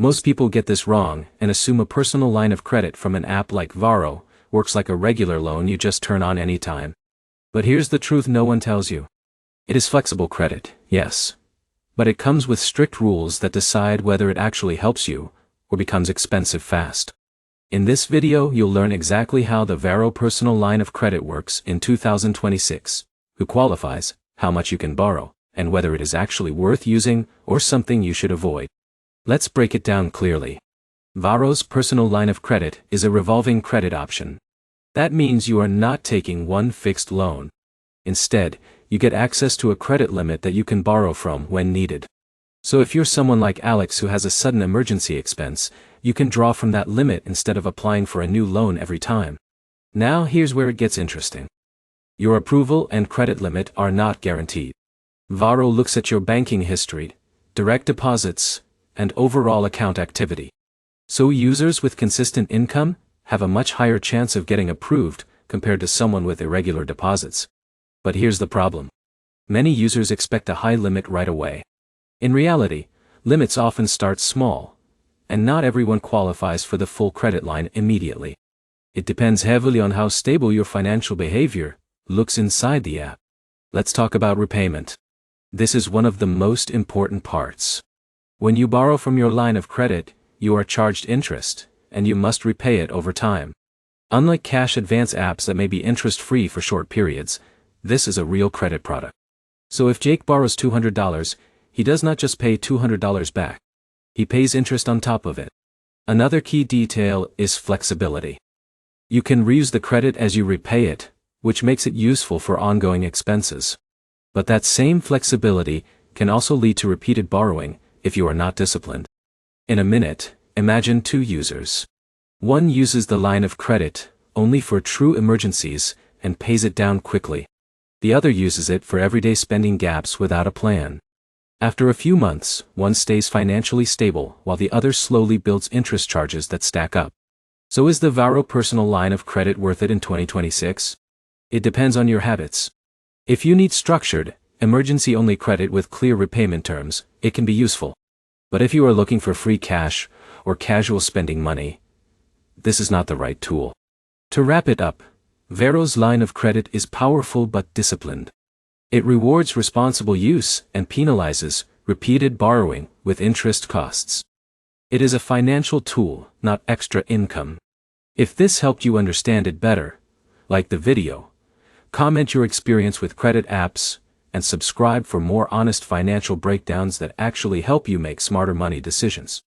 Most people get this wrong and assume a personal line of credit from an app like Varo works like a regular loan you just turn on anytime. But here's the truth no one tells you. It is flexible credit, yes. But it comes with strict rules that decide whether it actually helps you or becomes expensive fast. In this video you'll learn exactly how the Varo personal line of credit works in 2026, who qualifies, how much you can borrow, and whether it is actually worth using or something you should avoid. Let's break it down clearly. Varo's personal line of credit is a revolving credit option. That means you are not taking one fixed loan. Instead, you get access to a credit limit that you can borrow from when needed. So if you're someone like Alex who has a sudden emergency expense, you can draw from that limit instead of applying for a new loan every time. Now here's where it gets interesting. Your approval and credit limit are not guaranteed. Varo looks at your banking history, direct deposits, and overall account activity. So users with consistent income have a much higher chance of getting approved compared to someone with irregular deposits. But here's the problem. Many users expect a high limit right away. In reality, limits often start small, and not everyone qualifies for the full credit line immediately. It depends heavily on how stable your financial behavior looks inside the app. Let's talk about repayment. This is one of the most important parts. When you borrow from your line of credit, you are charged interest, and you must repay it over time. Unlike cash advance apps that may be interest-free for short periods, this is a real credit product. So if Jake borrows $200, he does not just pay $200 back. He pays interest on top of it. Another key detail is flexibility. You can reuse the credit as you repay it, which makes it useful for ongoing expenses. But that same flexibility can also lead to repeated borrowing if you are not disciplined. In a minute, imagine two users. One uses the line of credit only for true emergencies and pays it down quickly. The other uses it for everyday spending gaps without a plan. After a few months, one stays financially stable while the other slowly builds interest charges that stack up. So is the Varo personal line of credit worth it in 2026? It depends on your habits. If you need structured, emergency-only credit with clear repayment terms, it can be useful. But if you are looking for free cash or casual spending money, this is not the right tool. To wrap it up, Varo's line of credit is powerful but disciplined. It rewards responsible use and penalizes repeated borrowing with interest costs. It is a financial tool, not extra income. If this helped you understand it better, like the video, comment your experience with credit apps, and subscribe for more honest financial breakdowns that actually help you make smarter money decisions.